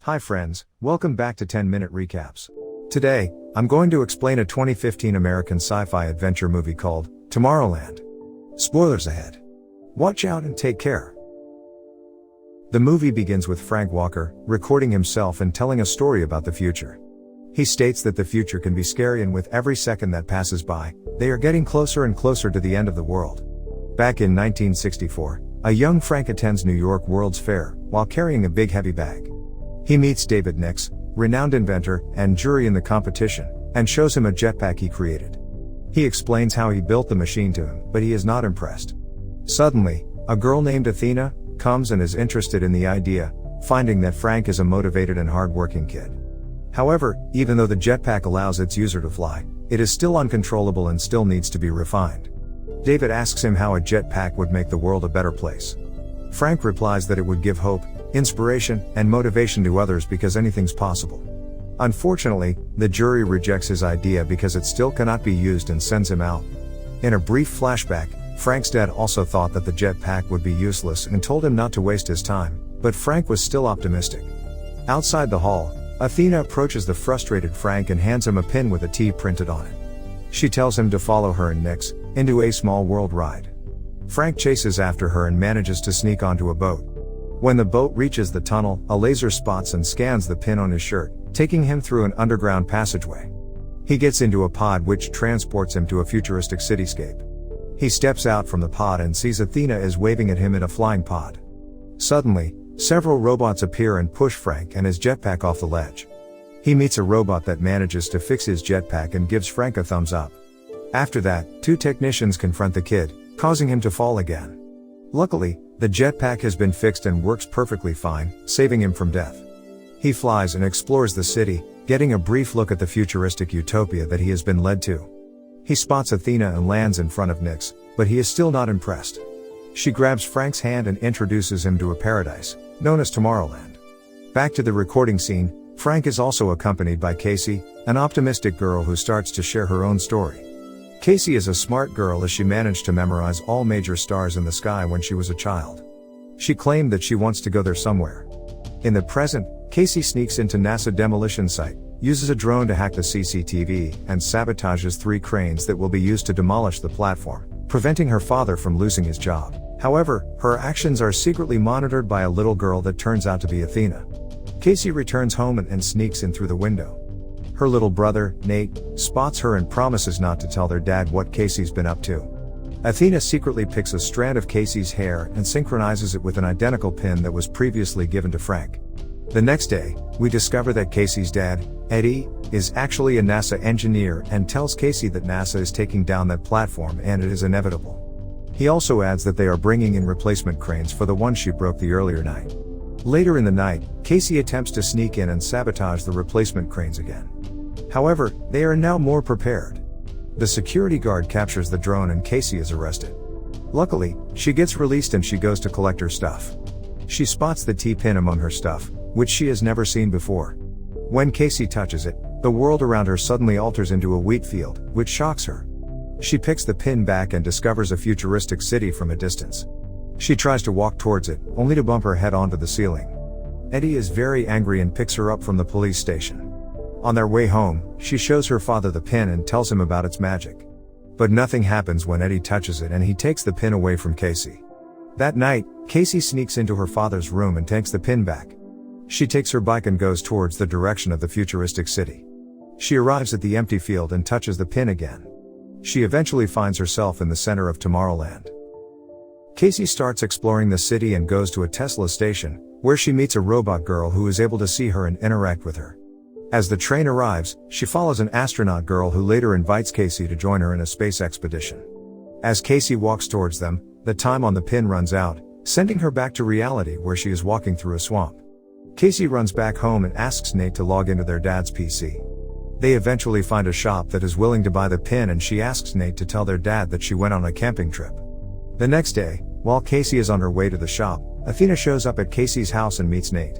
Hi friends, welcome back to 10-minute recaps. Today, I'm going to explain a 2015 American sci-fi adventure movie called Tomorrowland. Spoilers ahead. Watch out and take care. The movie begins with Frank Walker recording himself and telling a story about the future. He states that the future can be scary, and with every second that passes by, they are getting closer and closer to the end of the world. Back in 1964, a young Frank attends New York World's Fair while carrying a big heavy bag. He meets David Nix, renowned inventor and jury in the competition, and shows him a jetpack he created. He explains how he built the machine to him, but he is not impressed. Suddenly, a girl named Athena comes and is interested in the idea, finding that Frank is a motivated and hard-working kid. However, even though the jetpack allows its user to fly, it is still uncontrollable and still needs to be refined. David asks him how a jetpack would make the world a better place. Frank replies that it would give hope, inspiration, and motivation to others because anything's possible. Unfortunately, the jury rejects his idea because it still cannot be used and sends him out. In a brief flashback, Frank's dad also thought that the jetpack would be useless and told him not to waste his time, but Frank was still optimistic. Outside the hall, Athena approaches the frustrated Frank and hands him a pin with a T printed on it. She tells him to follow her and Nix into a small world ride. Frank chases after her and manages to sneak onto a boat. When the boat reaches the tunnel, a laser spots and scans the pin on his shirt, taking him through an underground passageway. He gets into a pod which transports him to a futuristic cityscape. He steps out from the pod and sees Athena is waving at him in a flying pod. Suddenly, several robots appear and push Frank and his jetpack off the ledge. He meets a robot that manages to fix his jetpack and gives Frank a thumbs up. After that, two technicians confront the kid, causing him to fall again. Luckily, the jetpack has been fixed and works perfectly fine, saving him from death. He flies and explores the city, getting a brief look at the futuristic utopia that he has been led to. He spots Athena and lands in front of Nix, but he is still not impressed. She grabs Frank's hand and introduces him to a paradise, known as Tomorrowland. Back to the recording scene, Frank is also accompanied by Casey, an optimistic girl who starts to share her own story. Casey is a smart girl as she managed to memorize all major stars in the sky when she was a child. She claimed that she wants to go there somewhere. In the present, Casey sneaks into NASA demolition site, uses a drone to hack the CCTV, and sabotages 3 cranes that will be used to demolish the platform, preventing her father from losing his job. However, her actions are secretly monitored by a little girl that turns out to be Athena. Casey returns home and sneaks in through the window. Her little brother, Nate, spots her and promises not to tell their dad what Casey's been up to. Athena secretly picks a strand of Casey's hair and synchronizes it with an identical pin that was previously given to Frank. The next day, we discover that Casey's dad, Eddie, is actually a NASA engineer and tells Casey that NASA is taking down that platform and it is inevitable. He also adds that they are bringing in replacement cranes for the one she broke the earlier night. Later in the night, Casey attempts to sneak in and sabotage the replacement cranes again. However, they are now more prepared. The security guard captures the drone and Casey is arrested. Luckily, she gets released and she goes to collect her stuff. She spots the T-pin among her stuff, which she has never seen before. When Casey touches it, the world around her suddenly alters into a wheat field, which shocks her. She picks the pin back and discovers a futuristic city from a distance. She tries to walk towards it, only to bump her head onto the ceiling. Eddie is very angry and picks her up from the police station. On their way home, she shows her father the pin and tells him about its magic. But nothing happens when Eddie touches it and he takes the pin away from Casey. That night, Casey sneaks into her father's room and takes the pin back. She takes her bike and goes towards the direction of the futuristic city. She arrives at the empty field and touches the pin again. She eventually finds herself in the center of Tomorrowland. Casey starts exploring the city and goes to a Tesla station, where she meets a robot girl who is able to see her and interact with her. As the train arrives, she follows an astronaut girl who later invites Casey to join her in a space expedition. As Casey walks towards them, the time on the pin runs out, sending her back to reality where she is walking through a swamp. Casey runs back home and asks Nate to log into their dad's PC. They eventually find a shop that is willing to buy the pin and she asks Nate to tell their dad that she went on a camping trip. The next day, while Casey is on her way to the shop, Athena shows up at Casey's house and meets Nate.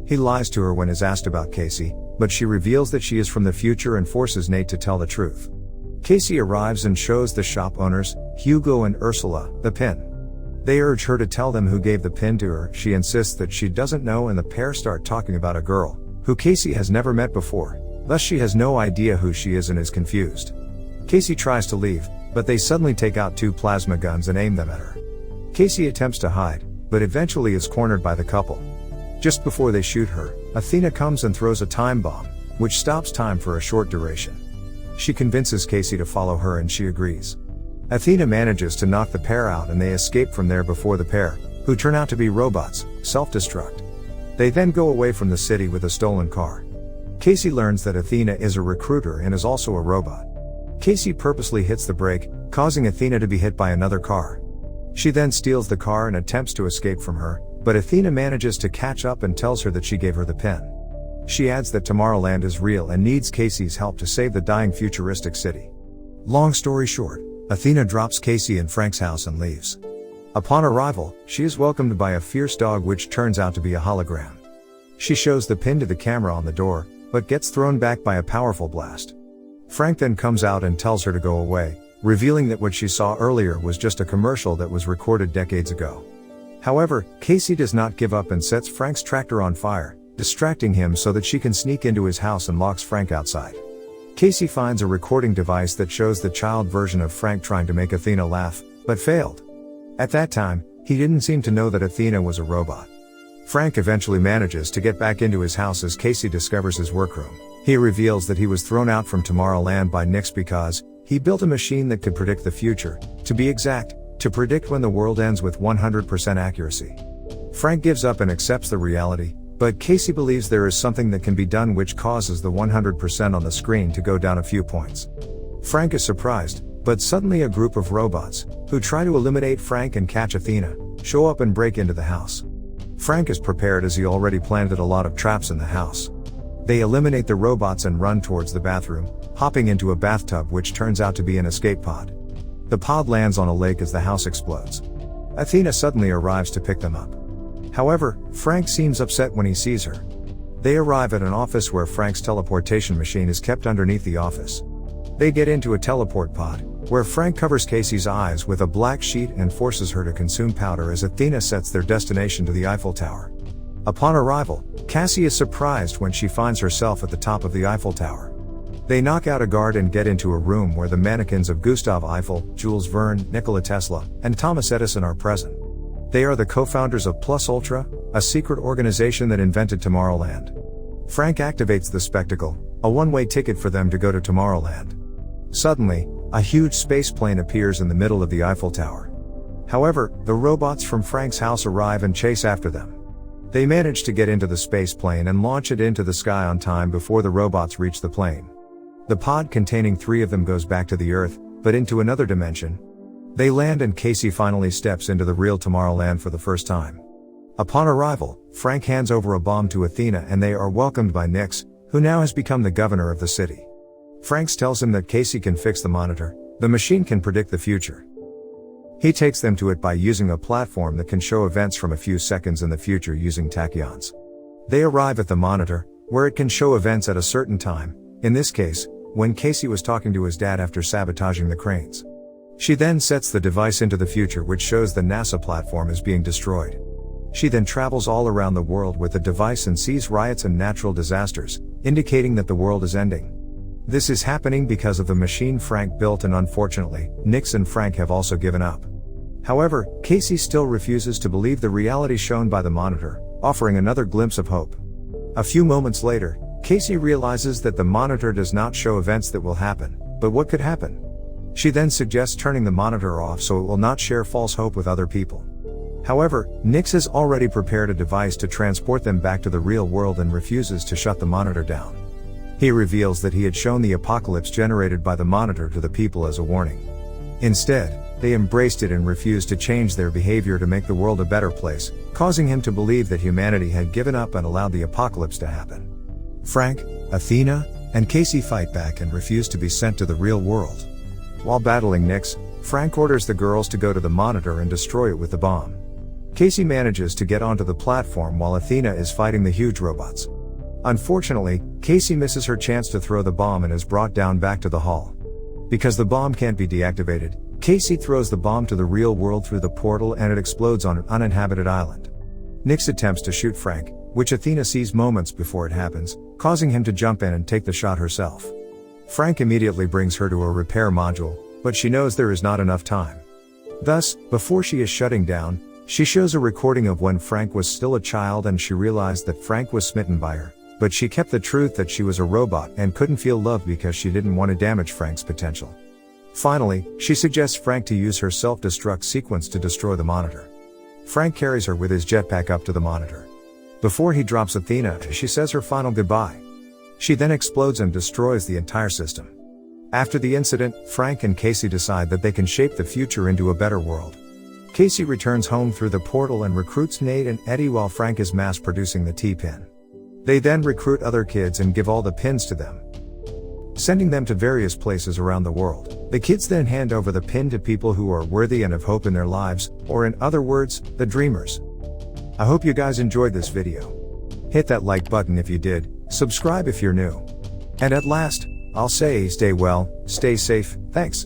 He lies to her when is asked about Casey, but she reveals that she is from the future and forces Nate to tell the truth. Casey arrives and shows the shop owners, Hugo and Ursula, the pin. They urge her to tell them who gave the pin to her. She insists that she doesn't know, and the pair start talking about a girl who Casey has never met before. Thus she has no idea who she is and is confused. Casey tries to leave, but they suddenly take out 2 plasma guns and aim them at her. Casey attempts to hide, but eventually is cornered by the couple. Just before they shoot her, Athena comes and throws a time bomb, which stops time for a short duration. She convinces Casey to follow her and she agrees. Athena manages to knock the pair out and they escape from there before the pair, who turn out to be robots, self-destruct. They then go away from the city with a stolen car. Casey learns that Athena is a recruiter and is also a robot. Casey purposely hits the brake, causing Athena to be hit by another car. She then steals the car and attempts to escape from her, but Athena manages to catch up and tells her that she gave her the pin. She adds that Tomorrowland is real and needs Casey's help to save the dying futuristic city. Long story short, Athena drops Casey in Frank's house and leaves. Upon arrival, she is welcomed by a fierce dog which turns out to be a hologram. She shows the pin to the camera on the door, but gets thrown back by a powerful blast. Frank then comes out and tells her to go away, revealing that what she saw earlier was just a commercial that was recorded decades ago. However, Casey does not give up and sets Frank's tractor on fire, distracting him so that she can sneak into his house and locks Frank outside. Casey finds a recording device that shows the child version of Frank trying to make Athena laugh, but failed. At that time, he didn't seem to know that Athena was a robot. Frank eventually manages to get back into his house as Casey discovers his workroom. He reveals that he was thrown out from Tomorrowland by Nix because he built a machine that could predict the future, to be exact, to predict when the world ends with 100% accuracy. Frank gives up and accepts the reality, but Casey believes there is something that can be done which causes the 100% on the screen to go down a few points. Frank is surprised, but suddenly a group of robots, who try to eliminate Frank and catch Athena, show up and break into the house. Frank is prepared as he already planted a lot of traps in the house. They eliminate the robots and run towards the bathroom, hopping into a bathtub which turns out to be an escape pod. The pod lands on a lake as the house explodes. Athena suddenly arrives to pick them up. However, Frank seems upset when he sees her. They arrive at an office where Frank's teleportation machine is kept underneath the office. They get into a teleport pod, where Frank covers Casey's eyes with a black sheet and forces her to consume powder as Athena sets their destination to the Eiffel Tower. Upon arrival, Cassie is surprised when she finds herself at the top of the Eiffel Tower. They knock out a guard and get into a room where the mannequins of Gustave Eiffel, Jules Verne, Nikola Tesla, and Thomas Edison are present. They are the co-founders of Plus Ultra, a secret organization that invented Tomorrowland. Frank activates the spectacle, a one-way ticket for them to go to Tomorrowland. Suddenly, a huge space plane appears in the middle of the Eiffel Tower. However, the robots from Frank's house arrive and chase after them. They manage to get into the space plane and launch it into the sky on time before the robots reach the plane. The pod containing 3 of them goes back to the Earth, but into another dimension. They land and Casey finally steps into the real Tomorrowland for the first time. Upon arrival, Frank hands over a bomb to Athena and they are welcomed by Nix, who now has become the governor of the city. Frank tells him that Casey can fix the monitor, the machine can predict the future. He takes them to it by using a platform that can show events from a few seconds in the future using tachyons. They arrive at the monitor, where it can show events at a certain time, in this case, when Casey was talking to his dad after sabotaging the cranes. She then sets the device into the future which shows the NASA platform is being destroyed. She then travels all around the world with the device and sees riots and natural disasters, indicating that the world is ending. This is happening because of the machine Frank built and unfortunately, Nix and Frank have also given up. However, Casey still refuses to believe the reality shown by the monitor, offering another glimpse of hope. A few moments later, Casey realizes that the monitor does not show events that will happen, but what could happen. She then suggests turning the monitor off so it will not share false hope with other people. However, Nix has already prepared a device to transport them back to the real world and refuses to shut the monitor down. He reveals that he had shown the apocalypse generated by the monitor to the people as a warning. Instead, they embraced it and refused to change their behavior to make the world a better place, causing him to believe that humanity had given up and allowed the apocalypse to happen. Frank, Athena, and Casey fight back and refuse to be sent to the real world. While battling Nix, Frank orders the girls to go to the monitor and destroy it with the bomb. Casey manages to get onto the platform while Athena is fighting the huge robots. Unfortunately, Casey misses her chance to throw the bomb and is brought down back to the hall. Because the bomb can't be deactivated, Casey throws the bomb to the real world through the portal and it explodes on an uninhabited island. Nix attempts to shoot Frank, which Athena sees moments before it happens, causing him to jump in and take the shot herself. Frank immediately brings her to a repair module, but she knows there is not enough time. Thus, before she is shutting down, she shows a recording of when Frank was still a child and she realized that Frank was smitten by her, but she kept the truth that she was a robot and couldn't feel love because she didn't want to damage Frank's potential. Finally, she suggests Frank to use her self-destruct sequence to destroy the monitor. Frank carries her with his jetpack up to the monitor. Before he drops Athena, she says her final goodbye. She then explodes and destroys the entire system. After the incident, Frank and Casey decide that they can shape the future into a better world. Casey returns home through the portal and recruits Nate and Eddie while Frank is mass-producing the T-pin. They then recruit other kids and give all the pins to them, sending them to various places around the world. The kids then hand over the pin to people who are worthy and have hope in their lives, or in other words, the dreamers. I hope you guys enjoyed this video. Hit that like button if you did, subscribe if you're new. And at last, I'll say stay well, stay safe, thanks.